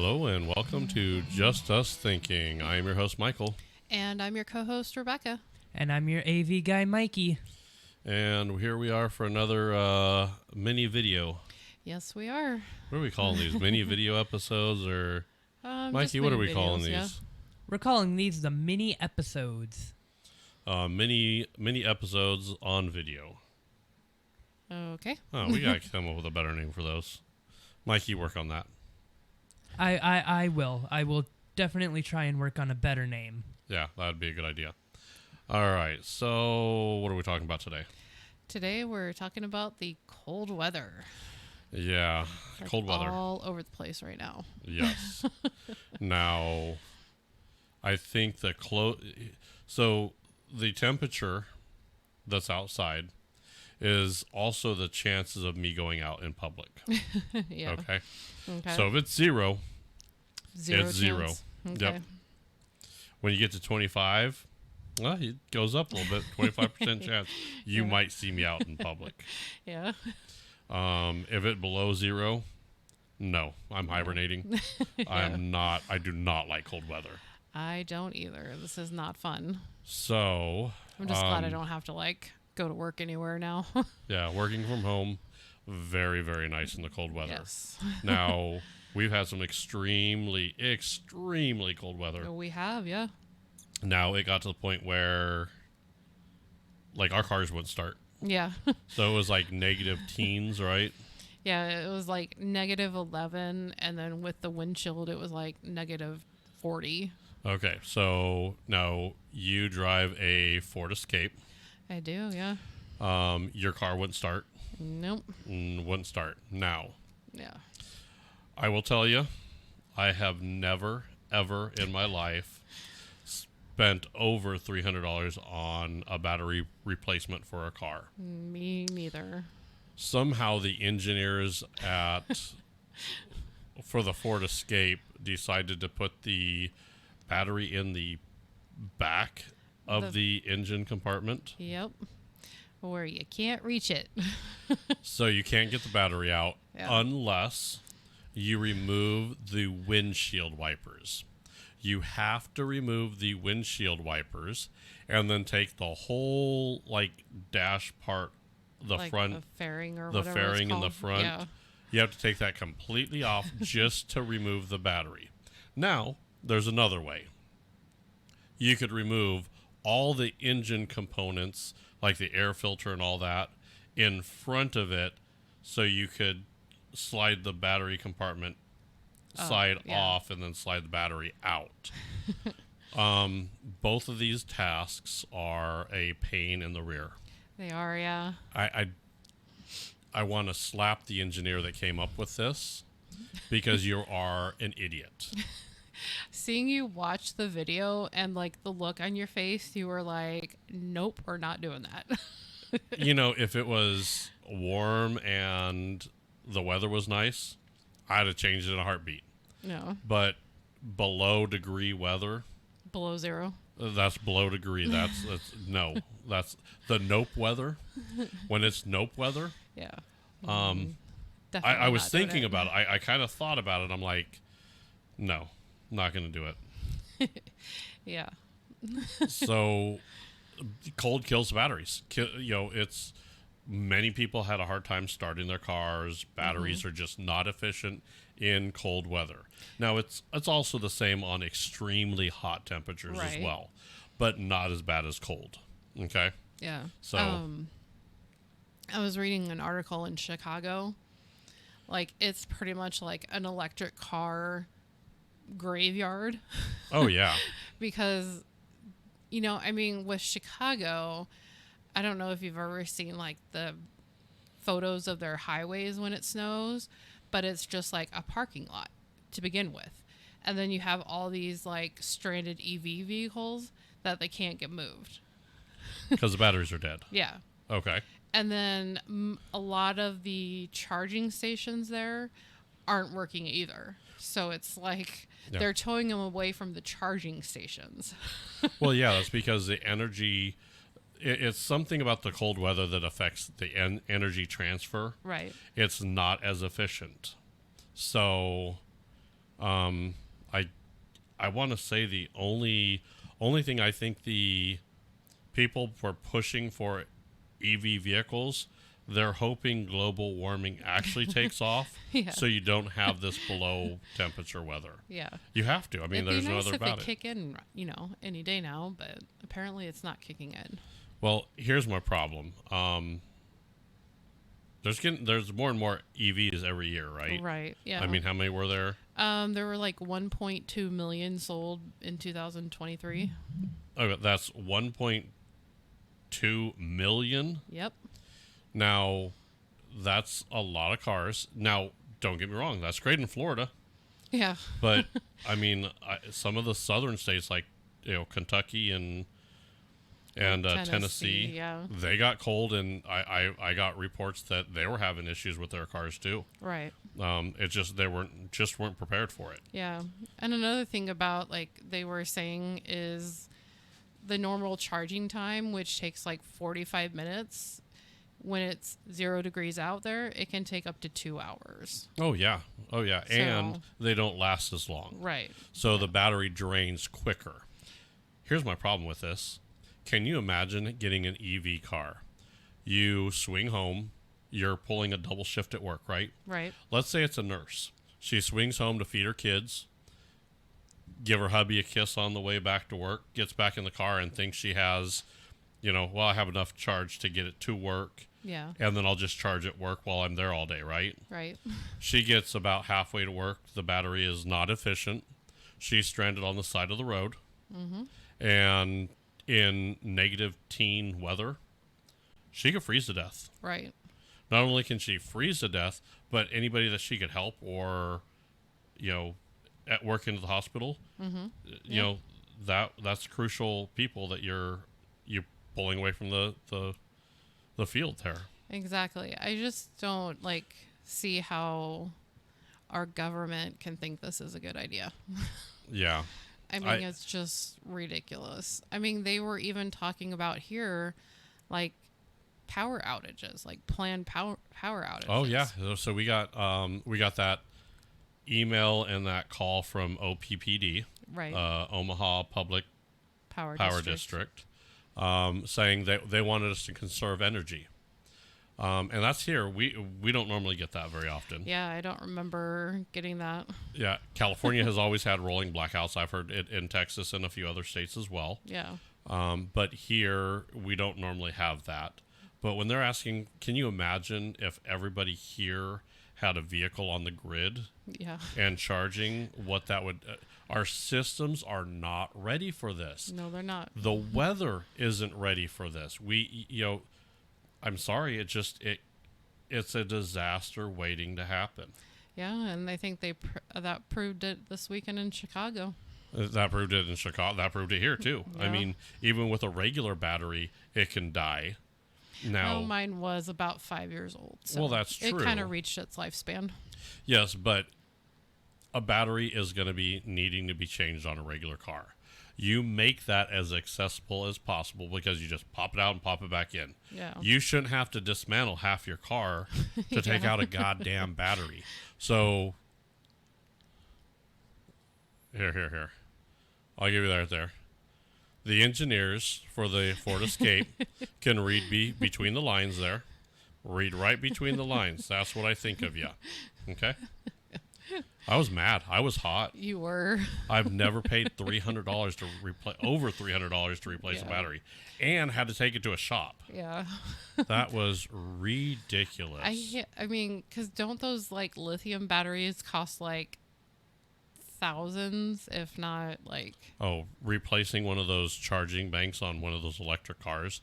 Hello and welcome to Just Us Thinking. I am your host, Michael. And I'm your co-host, Rebecca. And I'm your AV guy, Mikey. And here we are for another mini video. Yes, we are. What are we calling these? Mini video episodes or... Mikey, what are we calling these? Yeah. We're calling these the mini episodes. Mini episodes on video. Okay. Oh, we got to come up with a better name for those. Mikey, work on that. I will. I will definitely try and work on a better name. Yeah, that would be a good idea. All right, so what are we talking about today? Today we're talking about the cold weather. Yeah, Like cold weather. all over the place right now. Yes. Now, I think the so the temperature that's outside is also the chances of me going out in public. Yeah. Okay. Okay. So if it's zero, Zero it's zero. chance. Okay. Yep. When you get to 25, well, it goes up a little bit. 25% chance you Yeah. might see me out in public. Yeah. If it below zero, no, I'm hibernating. Yeah. I do not like cold weather. I don't either. This is not fun. So I'm just glad I don't have to go to work anywhere now. yeah, working from home, very, very nice in the cold weather. Yes. Now, we've had some extremely cold weather. We have, yeah. Now, it got to the point where, our cars wouldn't start. Yeah. So it was negative teens, right? Yeah, it was negative 11, and then with the wind chill, it was negative 40. Okay, so now you drive a Ford Escape. I do, yeah. Your car wouldn't start. Nope. Wouldn't start. Now, Yeah. I will tell you, I have never, ever in my life spent over $300 on a battery replacement for a car. Me neither. Somehow the engineers for the Ford Escape decided to put the battery in the back of the engine compartment. Yep. Where you can't reach it. So you can't get the battery out Yeah. unless you remove the windshield wipers. You have to remove the windshield wipers and then take the whole dash part, the front, the fairing or the whatever fairing it's in the called. front. Yeah. You have to take that completely off just to remove the battery. Now, there's another way. You could remove all the engine components, like the air filter and all that, in front of it, so you could slide the battery compartment side yeah. off and then slide the battery out. Both of these tasks are a pain in the rear. They are, yeah. I want to slap the engineer that came up with this because you are an idiot. Seeing you watch the video and the look on your face, you were like, nope, we're not doing that. If it was warm and the weather was nice, I'd have changed it in a heartbeat. No. But below degree weather, Below zero. that's below degree. That's no. That's the nope weather. When it's nope weather, Yeah. I Definitely was not doing thinking about it. I kind of thought about it. I'm like, no, not going to do it. Yeah. So cold kills batteries. It's many people had a hard time starting their cars. Batteries are just not efficient in cold weather. Now it's also the same on extremely hot temperatures as Right. well, but not as bad as cold. Okay. Yeah. So I was reading an article in Chicago. It's pretty much like an electric car graveyard. oh yeah. Because, with Chicago, I don't know if you've ever seen the photos of their highways when it snows, but it's just a parking lot to begin with. And then you have all these stranded EV vehicles that they can't get moved. Because the batteries are dead. Yeah. Okay. And then a lot of the charging stations there aren't working either. So it's Yeah. they're towing them away from the charging stations. Well, yeah, that's because the energy. It's something about the cold weather that affects the energy transfer. Right. It's not as efficient. So I I want to say the only thing I think the people were pushing for EV vehicles, they're hoping global warming actually takes off, Yeah. so you don't have this below temperature weather. Yeah. You have to. I mean, It'd be there's no nice other if about it it. kick in, any day now, but apparently it's not kicking in. Well, here's my problem. There's more and more EVs every year, right? Right. Yeah. I mean, how many were there? There were like 1.2 million sold in 2023. Oh, that's 1.2 million. Yep. Now, that's a lot of cars. Now, don't get me wrong, that's great in Florida, Yeah. but I mean, some of the southern states like Kentucky and Tennessee, yeah. they got cold, and I got reports that they were having issues with their cars too. Right. It just they weren't prepared for it. Yeah. And another thing about like they were saying is the normal charging time, which takes like 45 minutes. When it's 0 degrees out there, it can take up to 2 hours. Oh yeah, So- and they don't last as long. Right. So the battery drains quicker. Here's my problem with this. Can you imagine getting an EV car? You swing home, you're pulling a double shift at work, right? Right. Let's say it's a nurse. She swings home to feed her kids, give her hubby a kiss on the way back to work, gets back in the car and thinks she has, well, I have enough charge to get it to work, Yeah. and then I'll just charge at work while I'm there all day, right? Right. She gets about halfway to work. The battery is not efficient. She's stranded on the side of the road. Mm-hmm. And in negative teen weather, she could freeze to death. Right. Not only can she freeze to death, but anybody that she could help or, at work into the hospital, Mm-hmm. that's crucial people that you're pulling away from the field there. Exactly. I just don't see how our government can think this is a good idea. Yeah. I mean, it's just ridiculous. I mean, they were even talking about here, like power outages, like planned power outages. Oh yeah. So we got that email and that call from OPPD, Right. Omaha Public Power District, saying that they wanted us to conserve energy. And that's here. We don't normally get that very often. Yeah, I don't remember getting that. Yeah, California has always had rolling blackouts. I've heard it in Texas and a few other states as well. Yeah. But here, we don't normally have that. But when they're asking, can you imagine if everybody here had a vehicle on the grid Yeah. and charging, what that would... our systems are not ready for this. No, they're not. The weather isn't ready for this. I'm sorry, it's a disaster waiting to happen. Yeah, and I think that proved it this weekend in Chicago. That proved it in Chicago. That proved it here too. I Yeah. mean, even with a regular battery, it can die. Now, Well, mine was about 5 years old. So Well, that's It true. kind of reached its lifespan. yes, but a battery is going to be needing to be changed on a regular car. You make that as accessible as possible because you just pop it out and pop it back in. Yeah. You shouldn't have to dismantle half your car to take Yeah. out a goddamn battery. So, here. I'll give you that right there. The engineers for the Ford Escape can read between the lines there. Read right between the lines. That's what I think of you. Okay? I was mad. I was hot. You were. I've never paid $300 to replace over $300 to replace a Yeah. battery, and had to take it to a shop. Yeah. That was ridiculous. I mean, because don't those lithium batteries cost thousands, if not replacing one of those charging banks on one of those electric cars,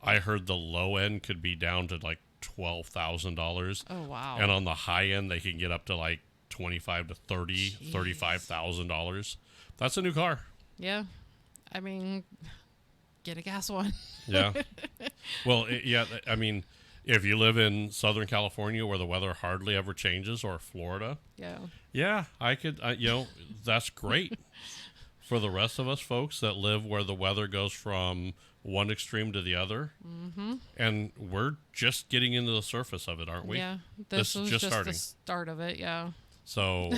I heard the low end could be down to $12,000, Oh wow. and on the high end they can get up to $25,000 to Jeez. $35,000. That's a new car. Yeah. I mean, get a gas one. Yeah. Well, I mean, if you live in Southern California where the weather hardly ever changes, or Florida, Yeah. I could, that's great. For the rest of us folks that live where the weather goes from one extreme to the other, and we're just getting into the surface of it, aren't we? Yeah. This This was just just starting. the start of it. Yeah. So,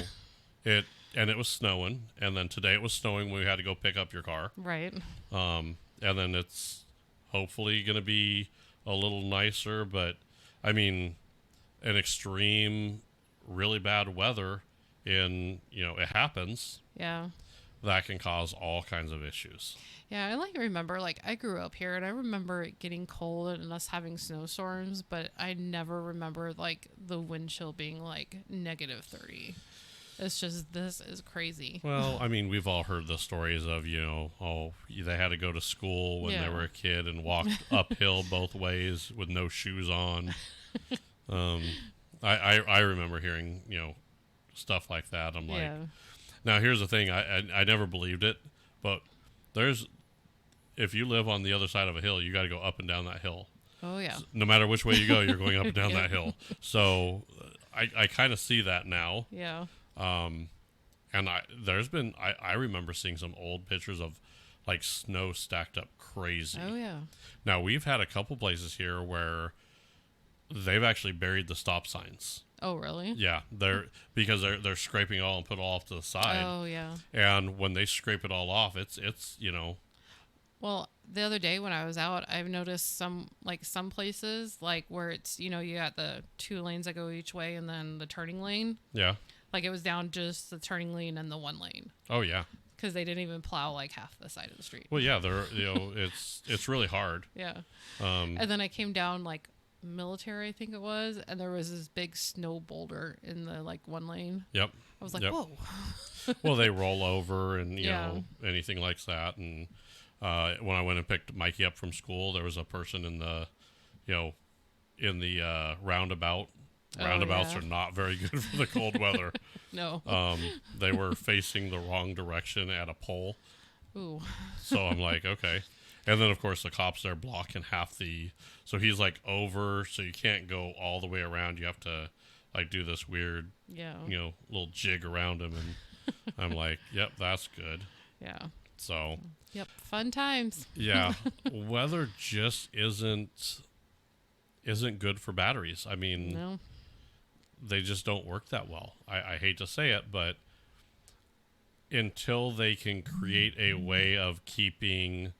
it and it was snowing, and then today it was snowing when we had to go pick up your car. Right. And then it's hopefully going to be a little nicer, but I mean, an extreme, really bad weather it happens. Yeah. That can cause all kinds of issues. Yeah, I remember, I grew up here, and I remember it getting cold and us having snowstorms, but I never remember, the wind chill being, -30. It's just, this is crazy. Well, I mean, we've all heard the stories of, they had to go to school when they were a kid and walked uphill both ways with no shoes on. I remember hearing, stuff like that. I'm like, now here's the thing. I never believed it, but if you live on the other side of a hill, you got to go up and down that hill. Oh, yeah. No matter which way you go, you're going up and down that hill. So I kind of see that now. Yeah. And I remember seeing some old pictures of snow stacked up crazy. Oh, yeah. Now we've had a couple places here where they've actually buried the stop signs. Oh, really? Yeah, because they're scraping it all and put it all off to the side. Oh, yeah. And when they scrape it all off, it's Well, the other day when I was out, I've noticed some places where it's, you got the 2 lanes that go each way and then the turning lane. Yeah. It was down just the turning lane and the 1 lane. Oh, yeah. Because they didn't even plow half the side of the street. Well, yeah, it's really hard. Yeah. And then I came down Military, I think it was, and there was this big snow boulder in the 1 lane. Yep. I was like, Yep. whoa. Well, they roll over and Yeah. anything like that. And when I went and picked Mikey up from school, there was a person in the roundabout. Roundabouts yeah. are not very good for the cold weather. No. They were facing the wrong direction at a pole. Ooh. So I'm like, okay. And then, of course, the cops there blocking half so he's over, so you can't go all the way around. You have to do this weird, Yeah. Little jig around him. And I'm like, yep, that's good. Yeah. So. Yep. Fun times. Yeah. Weather just isn't good for batteries. I mean, No. they just don't work that well. I hate to say it, but until they can create a way of keeping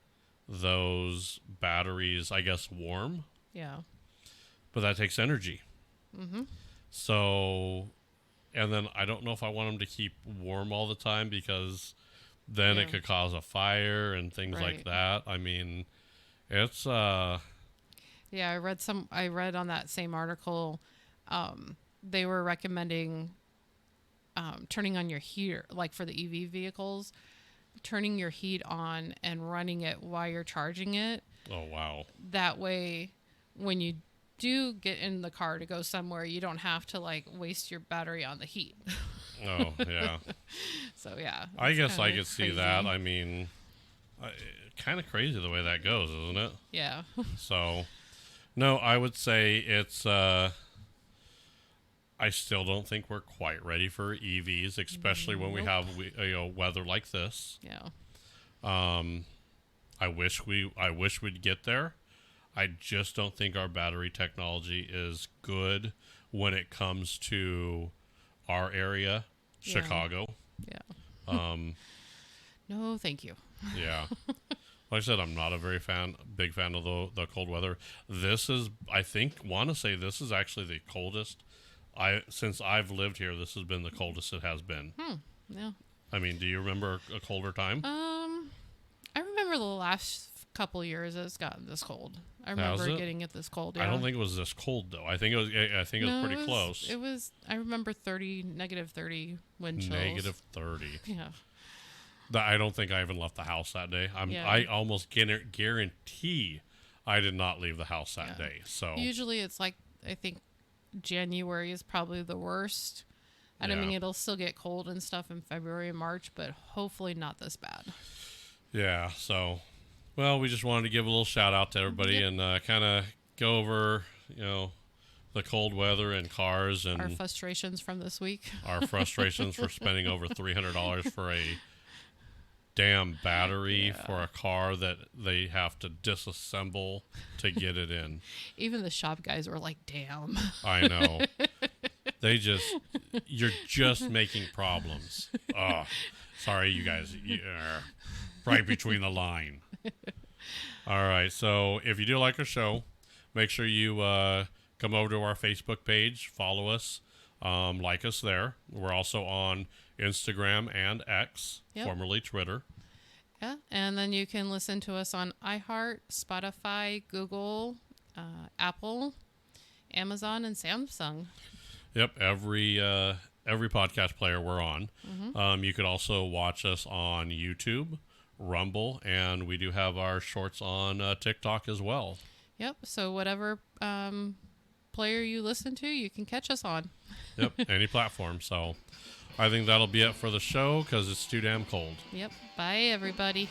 those batteries, I guess, warm, Yeah. but that takes energy. Mm-hmm. So, and then I don't know if I want them to keep warm all the time because then it could cause a fire and things like Right. that. I mean, it's Yeah, I read on that same article, they were recommending turning on your heater, for the EV vehicles, turning your heat on and running it while you're charging it. oh wow. That way, when you do get in the car to go somewhere, you don't have to waste your battery on the heat. Oh yeah. So yeah, I it's guess I kinda could see crazy. that. I mean, kind of crazy the way that goes, isn't it? Yeah. So, no, I would say it's. I still don't think we're quite ready for EVs, especially when we Nope. have weather like this. Yeah. I wish we'd get there. I just don't think our battery technology is good when it comes to our area, Yeah. Chicago. Yeah. No, thank you. Yeah. Like I said, I'm not a big fan of the cold weather. This is, want to say this is actually the coldest. Since I've lived here, this has been the coldest it has been. Yeah. I mean, do you remember a colder time? I remember the last couple years it's gotten this cold. I remember it? getting it this cold. Yeah. I don't think it was this cold though. I think it was. No, pretty close. It was. I remember negative 30 wind chills. Negative 30. Yeah. I don't think I even left the house that day. Yeah. I almost guarantee I did not leave the house that day. So Usually it's I think January is probably the worst. And I Yeah. mean, it'll still get cold and stuff in February and March, but hopefully not this bad. yeah. So, well, we just wanted to give a little shout out to everybody Yep. and kind of go over the cold weather and cars and Our frustrations from this week. our frustrations for spending over $300 for a damn battery for a car that they have to disassemble to get it in. Even the shop guys were like, damn. I know. You're just making problems. Oh, sorry, you guys. Right between the line. All right. So if you do like our show, make sure you come over to our Facebook page, follow us, like us there. We're also on Instagram and X, formerly Twitter. Yeah, and then you can listen to us on iHeart, Spotify, Google, Apple, Amazon, and Samsung. Yep, every podcast player we're on. You could also watch us on YouTube, Rumble, and we do have our shorts on TikTok as well. Yep, so whatever player you listen to, you can catch us on. Yep, any platform. So I think that'll be it for the show because it's too damn cold. Yep, bye everybody.